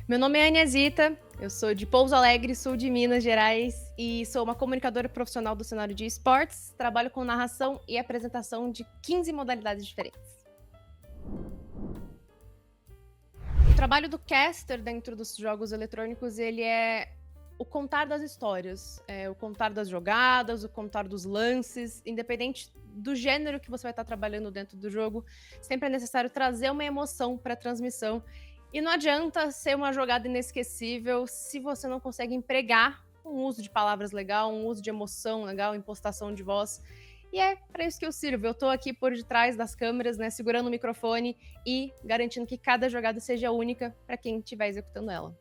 Meu nome é Aniesita, eu sou de Pouso Alegre, sul de Minas Gerais, e sou uma comunicadora profissional do cenário de esportes. Trabalho com narração e apresentação de 15 modalidades diferentes. O trabalho do caster dentro dos jogos eletrônicos, ele é o contar das histórias, o contar das jogadas, o contar dos lances, independente do gênero que você vai estar trabalhando dentro do jogo, sempre é necessário trazer uma emoção para a transmissão. E não adianta ser uma jogada inesquecível se você não consegue empregar um uso de palavras legal, um uso de emoção legal, impostação de voz. E é para isso que eu sirvo. Eu tô aqui por detrás das câmeras, né, segurando o microfone e garantindo que cada jogada seja única para quem estiver executando ela.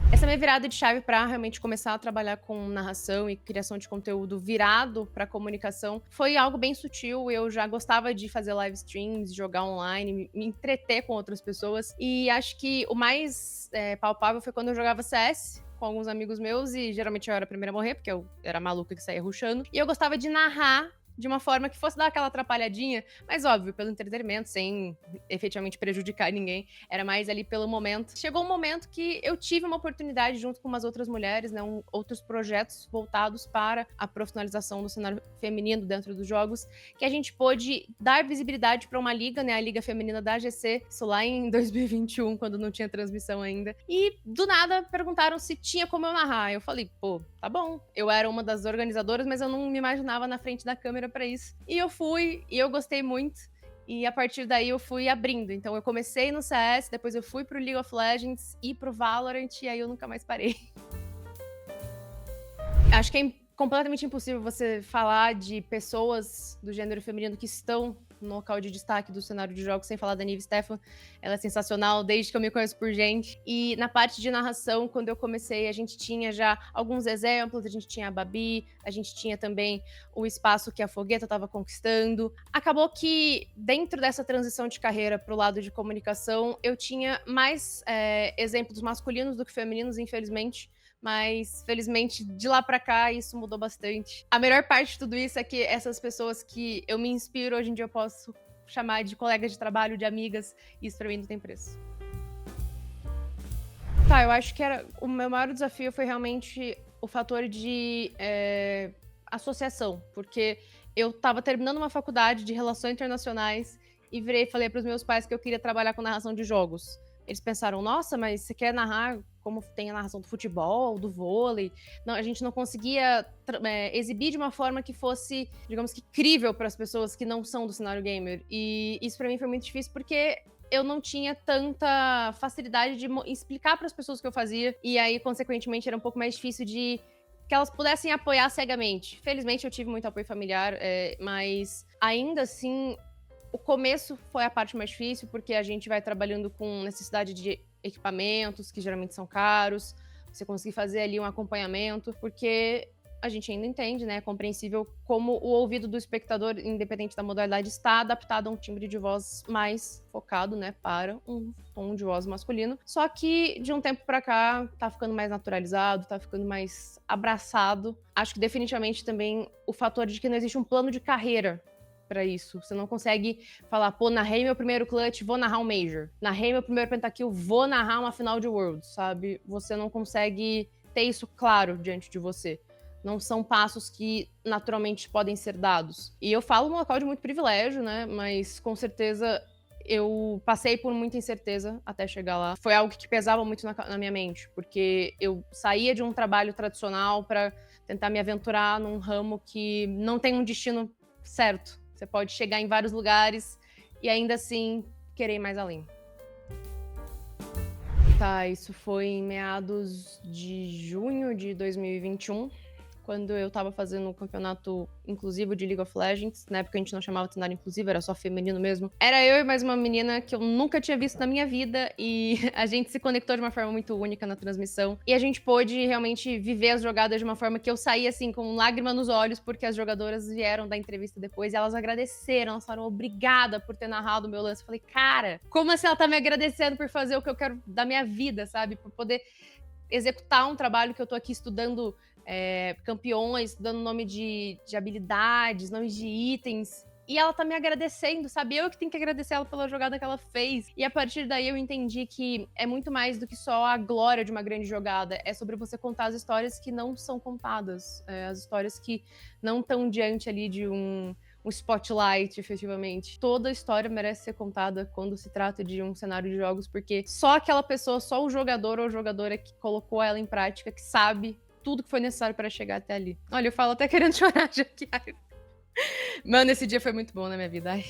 Essa é a minha virada de chave para realmente começar a trabalhar com narração e criação de conteúdo virado para comunicação. Foi algo bem sutil, eu já gostava de fazer live streams, jogar online, me entreter com outras pessoas. E acho que o mais palpável foi quando eu jogava CS com alguns amigos meus, e geralmente eu era a primeira a morrer, porque eu era maluca que saía rushando. E eu gostava de narrar de uma forma que fosse dar aquela atrapalhadinha, mas óbvio, pelo entretenimento, sem efetivamente prejudicar ninguém. Era mais ali pelo momento. Chegou um momento que eu tive uma oportunidade, junto com umas outras mulheres, né, outros projetos voltados para a profissionalização do cenário feminino dentro dos jogos, que a gente pôde dar visibilidade para uma liga, né, a Liga Feminina da AGC, isso lá em 2021, quando não tinha transmissão ainda. E do nada perguntaram se tinha como eu narrar. Eu falei, pô, tá bom. Eu era uma das organizadoras, mas eu não me imaginava na frente da câmera para isso. E eu fui, e eu gostei muito. E a partir daí eu fui abrindo. Então eu comecei no CS, depois eu fui pro League of Legends e pro Valorant, e aí eu nunca mais parei. Acho que é completamente impossível você falar de pessoas do gênero feminino que estão no local de destaque do cenário de jogos sem falar da Nive Stefan. Ela é sensacional desde que eu me conheço por gente. E na parte de narração, quando eu comecei, a gente tinha já alguns exemplos. A gente tinha a Babi, a gente tinha também o espaço que a Fogueta estava conquistando. Acabou que dentro dessa transição de carreira para o lado de comunicação, eu tinha mais exemplos masculinos do que femininos, infelizmente. Mas, felizmente, de lá pra cá, isso mudou bastante. A melhor parte de tudo isso é que essas pessoas que eu me inspiro, hoje em dia eu posso chamar de colegas de trabalho, de amigas, e isso pra mim não tem preço. Tá, eu acho que o meu maior desafio foi realmente o fator de associação, porque eu tava terminando uma faculdade de Relações Internacionais e virei e falei pros meus pais que eu queria trabalhar com narração de jogos. Eles pensaram, nossa, mas você quer narrar como tem a narração do futebol, do vôlei? Não, a gente não conseguia exibir de uma forma que fosse, digamos que, crível para as pessoas que não são do cenário gamer. E isso para mim foi muito difícil porque eu não tinha tanta facilidade de explicar para as pessoas o que eu fazia. E aí, consequentemente, era um pouco mais difícil de que elas pudessem apoiar cegamente. Felizmente, eu tive muito apoio familiar, mas ainda assim, o começo foi a parte mais difícil, porque a gente vai trabalhando com necessidade de equipamentos, que geralmente são caros, você conseguir fazer ali um acompanhamento, porque a gente ainda entende, né, é compreensível como o ouvido do espectador, independente da modalidade, está adaptado a um timbre de voz mais focado, né, para um tom de voz masculino. Só que, de um tempo pra cá, tá ficando mais naturalizado, tá ficando mais abraçado. Acho que definitivamente também o fator de que não existe um plano de carreira pra isso. Você não consegue falar, pô, narrei meu primeiro clutch, vou narrar um Major. Narrei meu primeiro pentakill, vou narrar uma final de Worlds, sabe? Você não consegue ter isso claro diante de você. Não são passos que naturalmente podem ser dados. E eu falo num local de muito privilégio, né? Mas com certeza eu passei por muita incerteza até chegar lá. Foi algo que pesava muito na minha mente, porque eu saía de um trabalho tradicional para tentar me aventurar num ramo que não tem um destino certo. Você pode chegar em vários lugares e ainda assim querer ir mais além. Tá, isso foi em meados de junho de 2021, quando eu tava fazendo um campeonato inclusivo de League of Legends. Na época a gente não chamava de cenário inclusivo, era só feminino mesmo. Era eu e mais uma menina que eu nunca tinha visto na minha vida, e a gente se conectou de uma forma muito única na transmissão. E a gente pôde realmente viver as jogadas de uma forma que eu saí assim com lágrima nos olhos, porque as jogadoras vieram da entrevista depois e elas agradeceram, elas falaram obrigada por ter narrado o meu lance. Eu falei, cara, como assim ela tá me agradecendo por fazer o que eu quero da minha vida, sabe? Por poder executar um trabalho que eu tô aqui estudando campeões, dando nome de habilidades, nomes de itens. e ela tá me agradecendo, sabe? Eu que tenho que agradecer ela pela jogada que ela fez. E a partir daí eu entendi que é muito mais do que só a glória de uma grande jogada. É sobre você contar as histórias que não são contadas. As histórias que não estão diante ali de um spotlight, efetivamente. Toda história merece ser contada quando se trata de um cenário de jogos, porque só aquela pessoa, só o jogador ou jogadora que colocou ela em prática, que sabe tudo que foi necessário para chegar até ali. Olha, eu falo até querendo chorar, já que... Mano, esse dia foi muito bom na minha vida. Ai.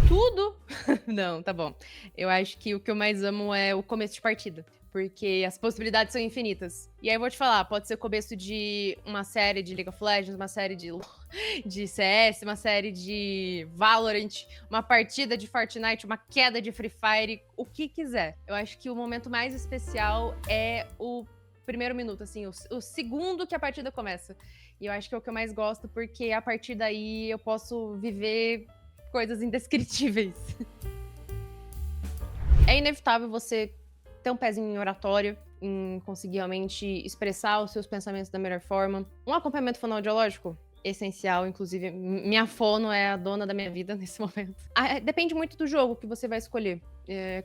Tudo? Não, tá bom. Eu acho que o que eu mais amo é o começo de partida. Porque as possibilidades são infinitas. E aí eu vou te falar, pode ser o começo de uma série de League of Legends, uma série de CS, uma série de Valorant, uma partida de Fortnite, uma queda de Free Fire, o que quiser. Eu acho que o momento mais especial é o primeiro minuto, assim, o segundo que a partida começa. E eu acho que é o que eu mais gosto, porque a partir daí eu posso viver coisas indescritíveis. É inevitável você ter um pezinho em oratório, em conseguir realmente expressar os seus pensamentos da melhor forma. Um acompanhamento fonoaudiológico, essencial, inclusive minha fono é a dona da minha vida nesse momento. Depende muito do jogo que você vai escolher.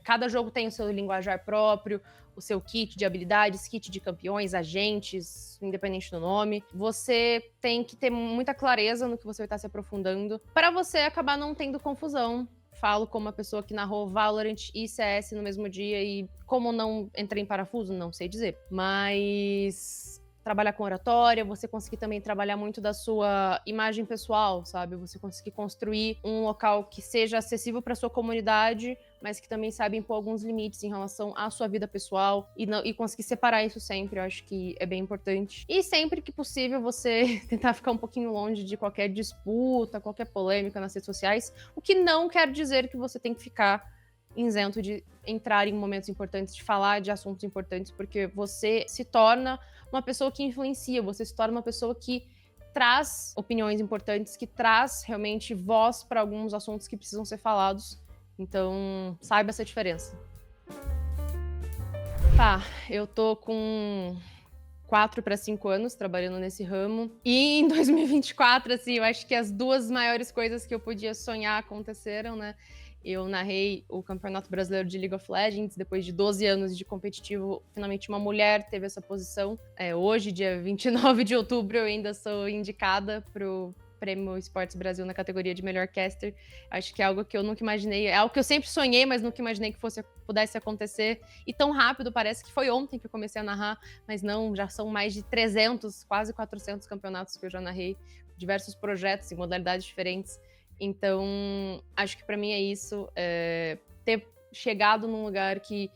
Cada jogo tem o seu linguajar próprio, o seu kit de habilidades, kit de campeões, agentes, independente do nome. Você tem que ter muita clareza no que você vai estar se aprofundando, para você acabar não tendo confusão. Falo como uma pessoa que narrou Valorant e CS no mesmo dia, e como não entrei em parafuso, não sei dizer. Mas trabalhar com oratória, você conseguir também trabalhar muito da sua imagem pessoal, sabe? Você conseguir construir um local que seja acessível para sua comunidade, mas que também sabe impor alguns limites em relação à sua vida pessoal e conseguir separar isso sempre, eu acho que é bem importante. E sempre que possível você tentar ficar um pouquinho longe de qualquer disputa, qualquer polêmica nas redes sociais, o que não quer dizer que você tem que ficar isento de entrar em momentos importantes, de falar de assuntos importantes, porque você se torna uma pessoa que influencia, você se torna uma pessoa que traz opiniões importantes, que traz realmente voz para alguns assuntos que precisam ser falados. Então, saiba essa diferença. Tá, eu tô com 4 para 5 anos trabalhando nesse ramo. E em 2024, assim, eu acho que as duas maiores coisas que eu podia sonhar aconteceram, né? Eu narrei o Campeonato Brasileiro de League of Legends, depois de 12 anos de competitivo, finalmente uma mulher teve essa posição. Hoje, dia 29 de outubro, eu ainda sou indicada pro Prêmio Esportes Brasil na categoria de melhor caster. Acho que é algo que eu nunca imaginei, é algo que eu sempre sonhei, mas nunca imaginei que pudesse acontecer. E tão rápido, parece que foi ontem que eu comecei a narrar, mas não, já são mais de 300, quase 400 campeonatos que eu já narrei, diversos projetos em modalidades diferentes. Então, acho que para mim é isso, ter chegado num lugar que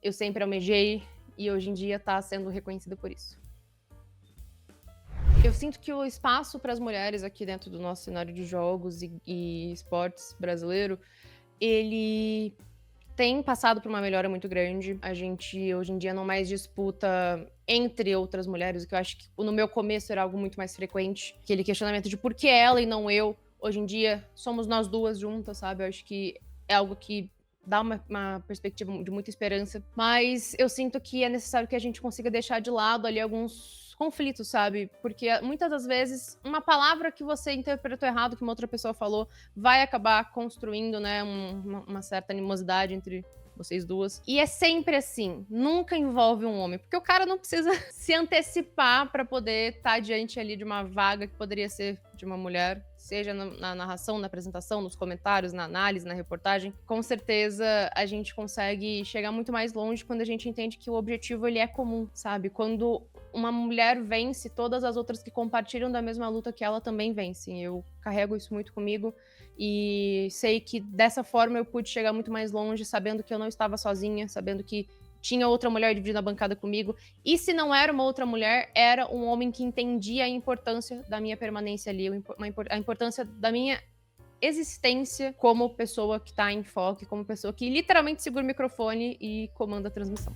eu sempre almejei e hoje em dia tá sendo reconhecida por isso. Eu sinto que o espaço para as mulheres aqui dentro do nosso cenário de jogos e esportes brasileiro, ele tem passado por uma melhora muito grande. A gente, hoje em dia, não mais disputa entre outras mulheres, o que eu acho que no meu começo era algo muito mais frequente. Aquele questionamento de por que ela e não eu. Hoje em dia, somos nós duas juntas, sabe? Eu acho que é algo que dá uma perspectiva de muita esperança. Mas eu sinto que é necessário que a gente consiga deixar de lado ali alguns conflitos, sabe? Porque muitas das vezes uma palavra que você interpretou errado, que uma outra pessoa falou, vai acabar construindo, né, uma certa animosidade entre vocês duas. E é sempre assim, nunca envolve um homem, porque o cara não precisa se antecipar para poder estar diante ali de uma vaga que poderia ser de uma mulher, seja na narração, na apresentação, nos comentários, na análise, na reportagem. Com certeza a gente consegue chegar muito mais longe quando a gente entende que o objetivo ele é comum, sabe? Quando uma mulher vence, todas as outras que compartilham da mesma luta que ela também vencem. Eu carrego isso muito comigo e sei que dessa forma eu pude chegar muito mais longe, sabendo que eu não estava sozinha, sabendo que tinha outra mulher dividindo a bancada comigo. E se não era uma outra mulher, era um homem que entendia a importância da minha permanência ali, a importância da minha existência como pessoa que tá em foco, como pessoa que literalmente segura o microfone e comanda a transmissão.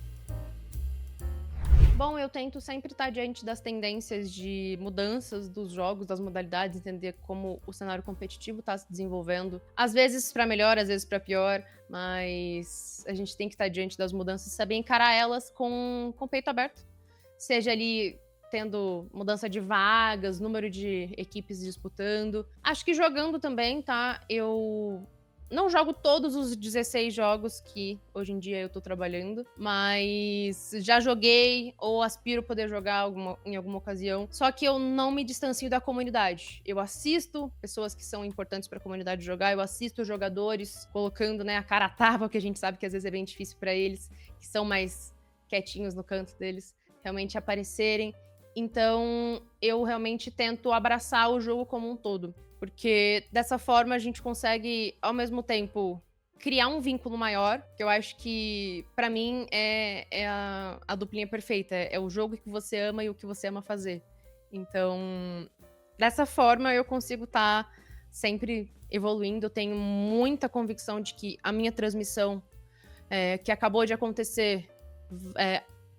Bom, eu tento sempre estar diante das tendências de mudanças dos jogos, das modalidades, entender como o cenário competitivo está se desenvolvendo. Às vezes para melhor, às vezes para pior, mas a gente tem que estar diante das mudanças e saber encarar elas com o peito aberto. Seja ali tendo mudança de vagas, número de equipes disputando. Acho que jogando também, tá? Eu não jogo todos os 16 jogos que hoje em dia eu tô trabalhando, mas já joguei ou aspiro poder jogar em alguma ocasião. Só que eu não me distancio da comunidade. Eu assisto pessoas que são importantes pra comunidade jogar, eu assisto jogadores colocando, né, a cara a tapa, que a gente sabe que às vezes é bem difícil pra eles, que são mais quietinhos no canto deles, realmente aparecerem. Então, eu realmente tento abraçar o jogo como um todo. Porque dessa forma a gente consegue, ao mesmo tempo, criar um vínculo maior, que eu acho que, pra mim, é a duplinha perfeita. É o jogo que você ama e o que você ama fazer. Então, dessa forma, eu consigo estar sempre evoluindo. Eu tenho muita convicção de que a minha transmissão, que acabou de acontecer,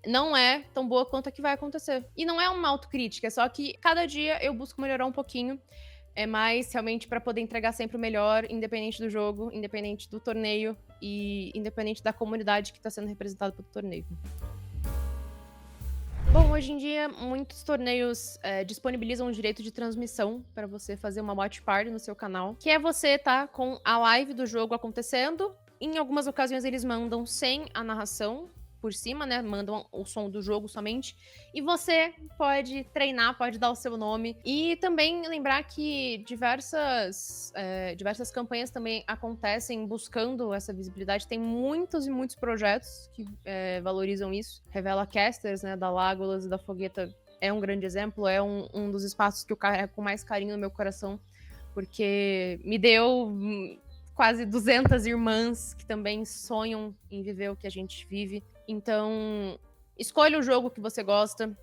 não é tão boa quanto a que vai acontecer. E não é uma autocrítica, é só que cada dia eu busco melhorar um pouquinho. É mais realmente para poder entregar sempre o melhor, independente do jogo, independente do torneio e independente da comunidade que está sendo representada pelo torneio. Bom, hoje em dia, muitos torneios disponibilizam o direito de transmissão para você fazer uma watch party no seu canal, que é você tá com a live do jogo acontecendo. Em algumas ocasiões, eles mandam sem a narração por cima, né? Mandam o som do jogo somente. E você pode treinar, pode dar o seu nome. E também lembrar que diversas campanhas também acontecem buscando essa visibilidade. Tem muitos e muitos projetos que valorizam isso. Revela Casters, né? Da Lágolas e da Fogueta é um grande exemplo. É um dos espaços que eu carrego com mais carinho no meu coração. Porque me deu quase 200 irmãs que também sonham em viver o que a gente vive. Então, escolha o jogo que você gosta,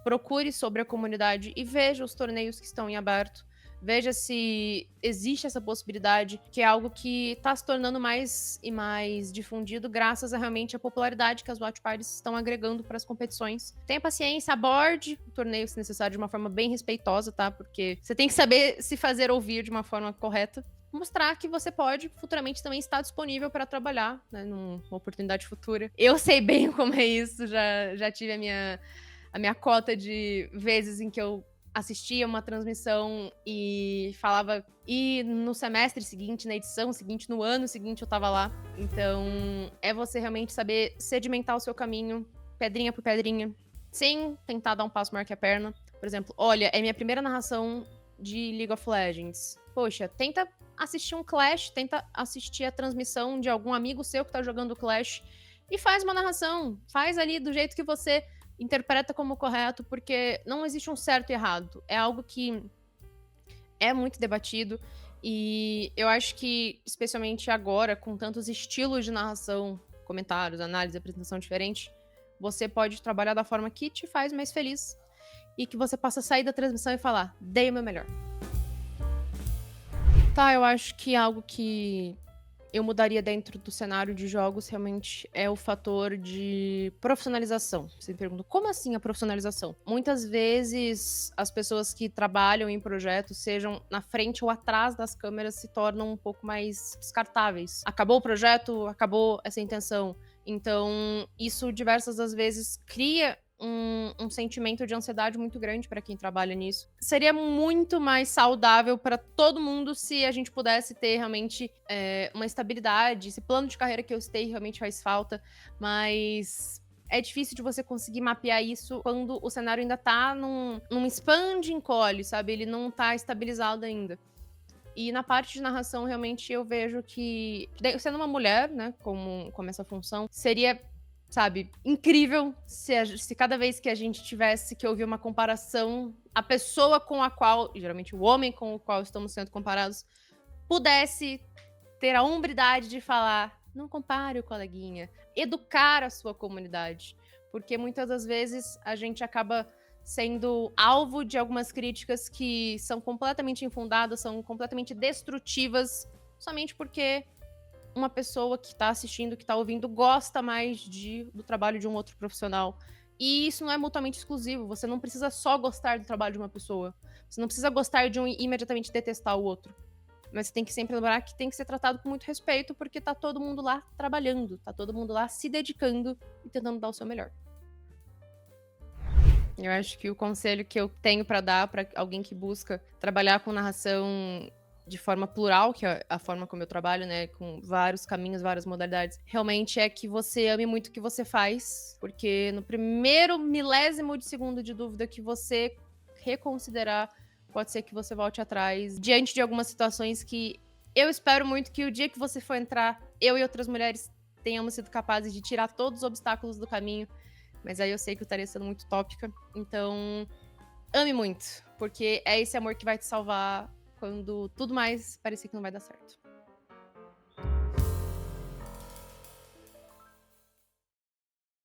procure sobre a comunidade e veja os torneios que estão em aberto. Veja se existe essa possibilidade, que é algo que está se tornando mais e mais difundido graças a realmente a popularidade que as watch parties estão agregando para as competições. Tenha paciência, aborde o torneio se necessário de uma forma bem respeitosa, tá? Porque você tem que saber se fazer ouvir de uma forma correta. Mostrar que você pode futuramente também estar disponível para trabalhar, né, numa oportunidade futura. Eu sei bem como é isso, já tive a minha cota de vezes em que eu assistia uma transmissão e falava, e no semestre seguinte, na edição seguinte, no ano seguinte eu tava lá. Então, é você realmente saber sedimentar o seu caminho, pedrinha por pedrinha, sem tentar dar um passo maior que a perna. Por exemplo, olha, é minha primeira narração de League of Legends. Poxa, tenta assistir um Clash, tenta assistir a transmissão de algum amigo seu que tá jogando Clash e faz uma narração. Faz ali do jeito que você interpreta como correto, porque não existe um certo e errado. É algo que é muito debatido e eu acho que, especialmente agora, com tantos estilos de narração, comentários, análise, apresentação diferente, você pode trabalhar da forma que te faz mais feliz e que você possa sair da transmissão e falar, dei o meu melhor. Tá, eu acho que algo que eu mudaria dentro do cenário de jogos realmente é o fator de profissionalização. Você me pergunta, como assim a profissionalização? Muitas vezes as pessoas que trabalham em projetos, sejam na frente ou atrás das câmeras, se tornam um pouco mais descartáveis. Acabou o projeto, acabou essa intenção. Então, isso diversas das vezes cria um sentimento de ansiedade muito grande para quem trabalha nisso. Seria muito mais saudável para todo mundo se a gente pudesse ter realmente uma estabilidade. Esse plano de carreira que eu citei realmente faz falta, mas é difícil de você conseguir mapear isso quando o cenário ainda tá num expande e encolhe, sabe? Ele não tá estabilizado ainda. E na parte de narração, realmente, eu vejo que, sendo uma mulher, né, como essa função, seria, sabe, incrível se cada vez que a gente tivesse que ouvir uma comparação, a pessoa com a qual, geralmente o homem com o qual estamos sendo comparados, pudesse ter a hombridade de falar, não compare o coleguinha, educar a sua comunidade. Porque muitas das vezes a gente acaba sendo alvo de algumas críticas que são completamente infundadas, são completamente destrutivas, somente porque uma pessoa que tá assistindo, que tá ouvindo, gosta mais do trabalho de um outro profissional. E isso não é mutuamente exclusivo. Você não precisa só gostar do trabalho de uma pessoa. Você não precisa gostar de um e imediatamente detestar o outro. Mas você tem que sempre lembrar que tem que ser tratado com muito respeito, porque tá todo mundo lá trabalhando, tá todo mundo lá se dedicando e tentando dar o seu melhor. Eu acho que o conselho que eu tenho pra dar pra alguém que busca trabalhar com narração de forma plural, que é a forma como eu trabalho, né, com vários caminhos, várias modalidades, realmente é que você ame muito o que você faz, porque no primeiro milésimo de segundo de dúvida que você reconsiderar, pode ser que você volte atrás diante de algumas situações que eu espero muito que o dia que você for entrar, eu e outras mulheres tenhamos sido capazes de tirar todos os obstáculos do caminho, mas aí eu sei que eu estaria sendo muito tópica, então ame muito, porque é esse amor que vai te salvar quando tudo mais parecer que não vai dar certo.